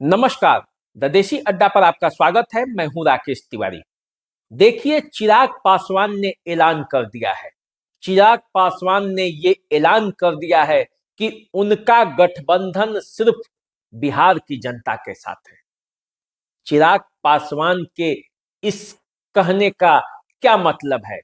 नमस्कार। द देशी अड्डा पर आपका स्वागत है। मैं हूं राकेश तिवारी। देखिए, चिराग पासवान ने ऐलान कर दिया है। चिराग पासवान ने ये ऐलान कर दिया है कि उनका गठबंधन सिर्फ बिहार की जनता के साथ है। चिराग पासवान के इस कहने का क्या मतलब है?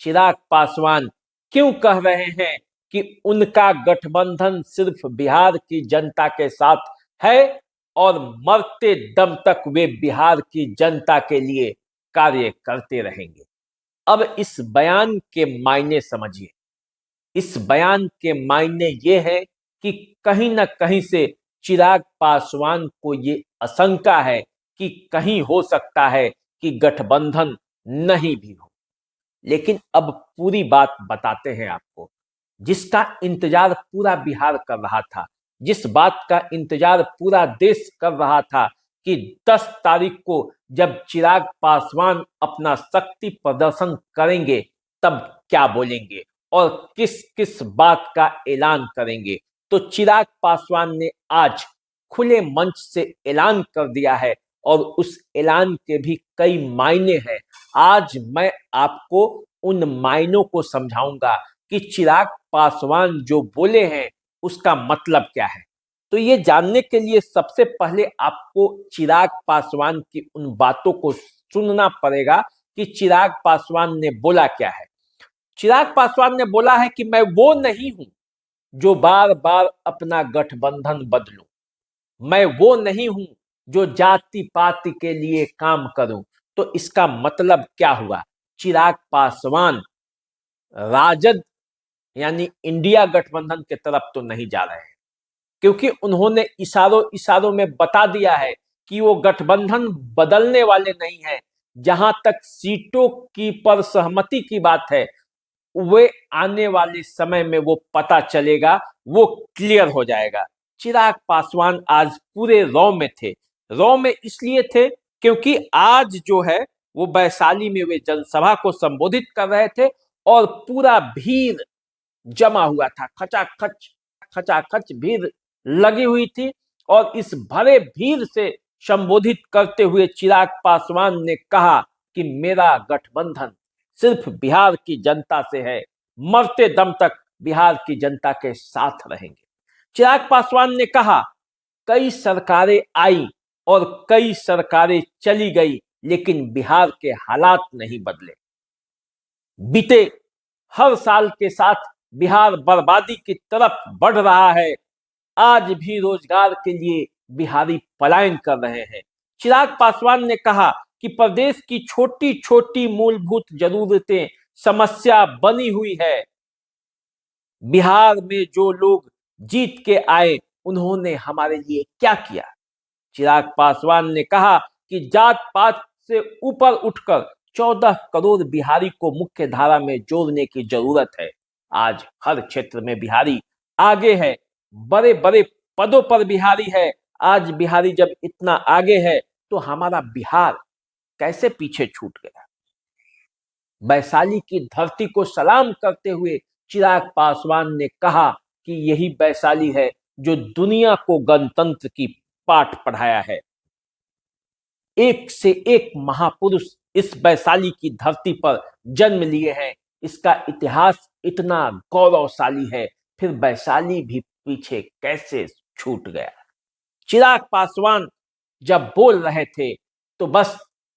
चिराग पासवान क्यों कह रहे हैं कि उनका गठबंधन सिर्फ बिहार की जनता के साथ है और मरते दम तक वे बिहार की जनता के लिए कार्य करते रहेंगे? अब इस बयान के मायने समझिए। इस बयान के मायने ये है कि कहीं ना कहीं से चिराग पासवान को ये आशंका है कि कहीं हो सकता है कि गठबंधन नहीं भी हो। लेकिन अब पूरी बात बताते हैं आपको। जिसका इंतजार पूरा बिहार कर रहा था, जिस बात का इंतजार पूरा देश कर रहा था कि 10 तारीख को जब चिराग पासवान अपना शक्ति प्रदर्शन करेंगे तब क्या बोलेंगे और किस किस बात का ऐलान करेंगे, तो चिराग पासवान ने आज खुले मंच से ऐलान कर दिया है और उस ऐलान के भी कई मायने हैं। आज मैं आपको उन मायनों को समझाऊंगा कि चिराग पासवान जो बोले हैं उसका मतलब क्या है। तो ये जानने के लिए सबसे पहले आपको चिराग पासवान की उन बातों को सुनना पड़ेगा कि चिराग पासवान ने बोला क्या है। चिराग पासवान ने बोला है कि मैं वो नहीं हूं जो बार बार अपना गठबंधन बदलूं। मैं वो नहीं हूं जो जाति पाति के लिए काम करूं। तो इसका मतलब क्या हुआ? चिराग पासवान राजद यानी इंडिया गठबंधन के तरफ तो नहीं जा रहे हैं, क्योंकि उन्होंने इशारों इशारों में बता दिया है कि वो गठबंधन बदलने वाले नहीं हैं। जहां तक सीटों की पर सहमति की बात है, वे आने वाले समय में वो पता चलेगा, वो क्लियर हो जाएगा। चिराग पासवान आज पूरे रौ में थे। रौ में इसलिए थे क्योंकि आज जो है वो वैशाली में वे जनसभा को संबोधित कर रहे थे और पूरा भीड़ जमा हुआ था। खचाखच खचाखच भीड़ लगी हुई थी और इस भरे भीड़ से संबोधित करते हुए चिराग पासवान ने कहा कि मेरा गठबंधन सिर्फ बिहार की जनता से है, मरते दम तक बिहार की जनता के साथ रहेंगे। चिराग पासवान ने कहा, कई सरकारें आई और कई सरकारें चली गई, लेकिन बिहार के हालात नहीं बदले। बीते हर साल के साथ बिहार बर्बादी की तरफ बढ़ रहा है। आज भी रोजगार के लिए बिहारी पलायन कर रहे हैं। चिराग पासवान ने कहा कि प्रदेश की छोटी छोटी मूलभूत जरूरतें समस्या बनी हुई है। बिहार में जो लोग जीत के आए उन्होंने हमारे लिए क्या किया? चिराग पासवान ने कहा कि जात पात से ऊपर उठकर 14 करोड़ बिहारी को मुख्य धारा में जोड़ने की जरूरत है। आज हर क्षेत्र में बिहारी आगे है, बड़े बड़े पदों पर बिहारी है। आज बिहारी जब इतना आगे है तो हमारा बिहार कैसे पीछे छूट गया? वैशाली की धरती को सलाम करते हुए चिराग पासवान ने कहा कि यही वैशाली है जो दुनिया को गणतंत्र की पाठ पढ़ाया है। एक से एक महापुरुष इस वैशाली की धरती पर जन्म लिए हैं। इसका इतिहास इतना गौरवशाली है, फिर वैशाली भी पीछे कैसे छूट गया? चिराग पासवान जब बोल रहे थे तो बस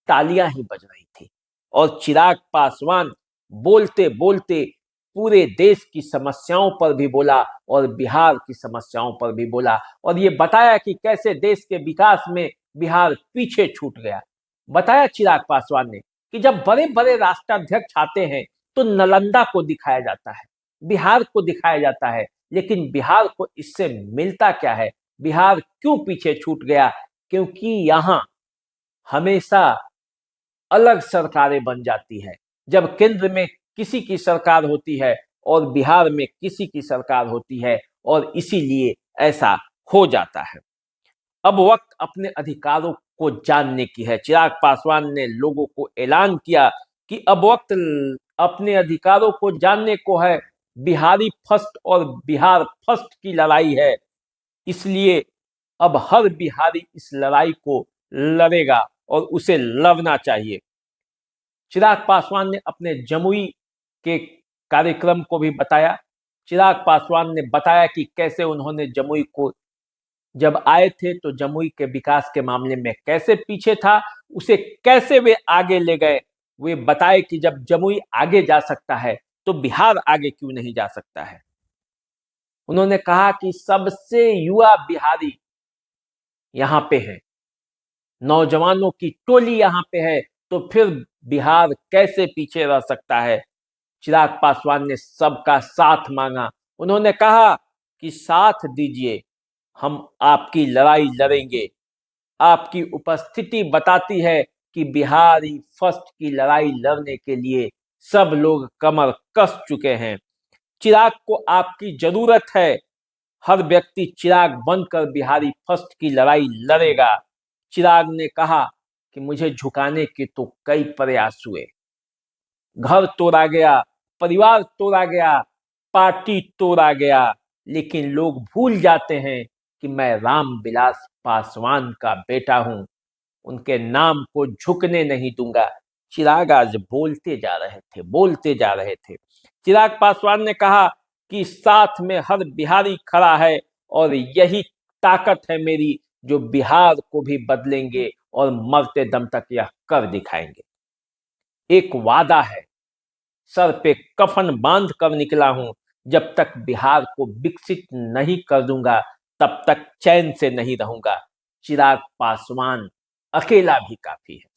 तालियां ही बज रही थी और चिराग पासवान बोलते बोलते पूरे देश की समस्याओं पर भी बोला और बिहार की समस्याओं पर भी बोला और ये बताया कि कैसे देश के विकास में बिहार पीछे छूट गया। बताया चिराग पासवान ने कि जब बड़े बड़े राष्ट्राध्यक्ष आते हैं तो नालंदा को दिखाया जाता है, बिहार को दिखाया जाता है, लेकिन बिहार को इससे मिलता क्या है? बिहार क्यों पीछे छूट गया? क्योंकि यहां हमेशा अलग सरकारें बन जाती है। जब केंद्र में किसी की सरकार होती है और बिहार में किसी की सरकार होती है और इसीलिए ऐसा हो जाता है। अब वक्त अपने अधिकारों को जानने की है। चिराग पासवान ने लोगों को ऐलान किया कि अब वक्त अपने अधिकारों को जानने को है। बिहारी फर्स्ट और बिहार फर्स्ट की लड़ाई है। इसलिए अब हर बिहारी इस लड़ाई को लड़ेगा और उसे लड़ना चाहिए। चिराग पासवान ने अपने जमुई के कार्यक्रम को भी बताया। चिराग पासवान ने बताया कि कैसे उन्होंने जमुई को जब आए थे तो जमुई के विकास के मामले में कैसे पीछे था, उसे कैसे वे आगे ले गए। वे बताए कि जब जमुई आगे जा सकता है तो बिहार आगे क्यों नहीं जा सकता है। उन्होंने कहा कि सबसे युवा बिहारी यहां पे है, नौजवानों की टोली यहां पे है, तो फिर बिहार कैसे पीछे रह सकता है। चिराग पासवान ने सबका साथ मांगा। उन्होंने कहा कि साथ दीजिए, हम आपकी लड़ाई लड़ेंगे। आपकी उपस्थिति बताती है कि बिहारी फर्स्ट की लड़ाई लड़ने के लिए सब लोग कमर कस चुके हैं। चिराग को आपकी जरूरत है। हर व्यक्ति चिराग बनकर बिहारी फर्स्ट की लड़ाई लड़ेगा। चिराग ने कहा कि मुझे झुकाने के तो कई प्रयास हुए, घर तोड़ा गया, परिवार तोड़ा गया, पार्टी तोड़ा गया, लेकिन लोग भूल जाते हैं कि मैं रामविलास पासवान का बेटा हूं, उनके नाम को झुकने नहीं दूंगा। चिराग आज बोलते जा रहे थे, बोलते जा रहे थे। चिराग पासवान ने कहा कि साथ में हर बिहारी खड़ा है और यही ताकत है मेरी, जो बिहार को भी बदलेंगे और मरते दम तक यह कर दिखाएंगे। एक वादा है, सर पे कफन बांध कर निकला हूं, जब तक बिहार को विकसित नहीं कर दूंगा तब तक चैन से नहीं रहूंगा। चिराग पासवान अकेला भी काफी है।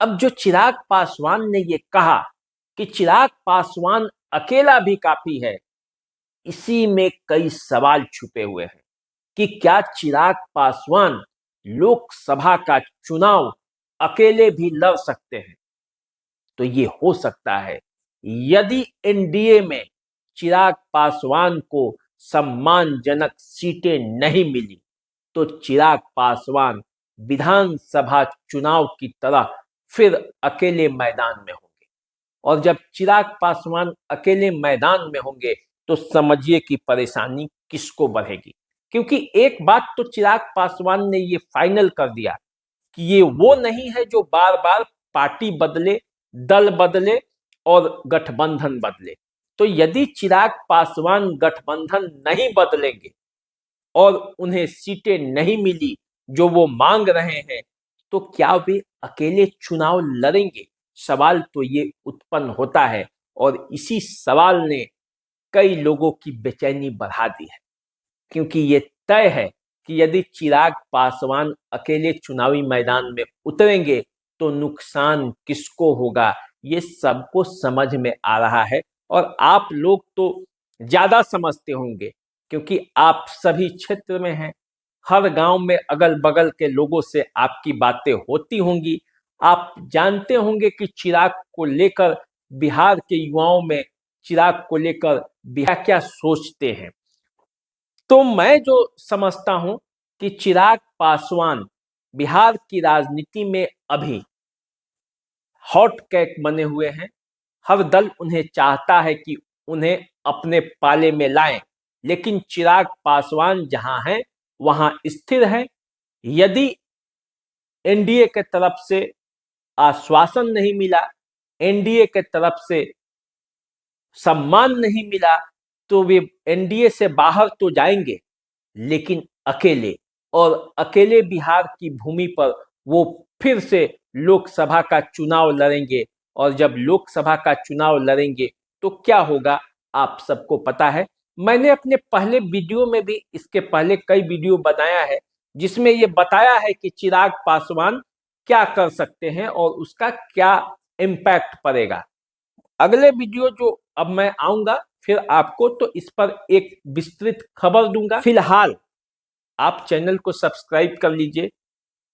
अब जो चिराग पासवान ने ये कहा कि चिराग पासवान अकेला भी काफी है, इसी में कई सवाल छुपे हुए हैं कि क्या चिराग पासवान लोकसभा का चुनाव अकेले भी लड़ सकते हैं। तो ये हो सकता है यदि एनडीए में चिराग पासवान को सम्मानजनक सीटें नहीं मिली तो चिराग पासवान विधानसभा चुनाव की तरह फिर अकेले मैदान में होंगे। और जब चिराग पासवान अकेले मैदान में होंगे तो समझिए कि परेशानी किसको बढ़ेगी। क्योंकि एक बात तो चिराग पासवान ने ये फाइनल कर दिया कि ये वो नहीं है जो बार बार पार्टी बदले, दल बदले और गठबंधन बदले। तो यदि चिराग पासवान गठबंधन नहीं बदलेंगे और उन्हें सीटें नहीं मिली जो वो मांग रहे हैं, तो क्या वे अकेले चुनाव लड़ेंगे। सवाल तो ये उत्पन्न होता है और इसी सवाल ने कई लोगों की बेचैनी बढ़ा दी है। क्योंकि ये तय है कि यदि चिराग पासवान अकेले चुनावी मैदान में उतरेंगे तो नुकसान किसको होगा, ये सबको समझ में आ रहा है। और आप लोग तो ज्यादा समझते होंगे क्योंकि आप सभी क्षेत्र में हैं। हर गांव में अगल बगल के लोगों से आपकी बातें होती होंगी। आप जानते होंगे कि चिराग को लेकर बिहार के युवाओं में, चिराग को लेकर बिहार क्या सोचते हैं। तो मैं जो समझता हूं कि चिराग पासवान बिहार की राजनीति में अभी हॉट केक बने हुए हैं। हर दल उन्हें चाहता है कि उन्हें अपने पाले में लाएं, लेकिन चिराग पासवान जहां हैं वहां स्थिर हैं। यदि एनडीए के तरफ से आश्वासन नहीं मिला, एनडीए के तरफ से सम्मान नहीं मिला, तो वे एनडीए से बाहर तो जाएंगे लेकिन अकेले, और अकेले बिहार की भूमि पर वो फिर से लोकसभा का चुनाव लड़ेंगे। और जब लोकसभा का चुनाव लड़ेंगे तो क्या होगा आप सबको पता है। मैंने अपने पहले वीडियो में भी, इसके पहले कई वीडियो बनाया है जिसमें ये बताया है कि चिराग पासवान क्या कर सकते हैं और उसका क्या इम्पैक्ट पड़ेगा। अगले वीडियो जो अब मैं आऊंगा फिर आपको तो इस पर एक विस्तृत खबर दूंगा। फिलहाल आप चैनल को सब्सक्राइब कर लीजिए,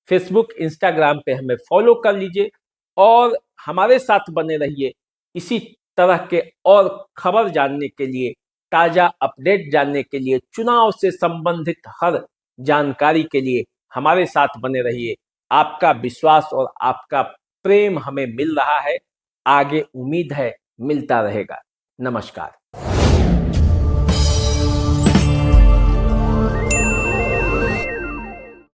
फेसबुक इंस्टाग्राम पे हमें फॉलो कर लीजिए और हमारे साथ बने रहिए। इसी तरह के और खबर जानने के लिए, ताजा अपडेट जानने के लिए, चुनाव से संबंधित हर जानकारी के लिए हमारे साथ बने रहिए। आपका विश्वास और आपका प्रेम हमें मिल रहा है, आगे उम्मीद है मिलता रहेगा। नमस्कार।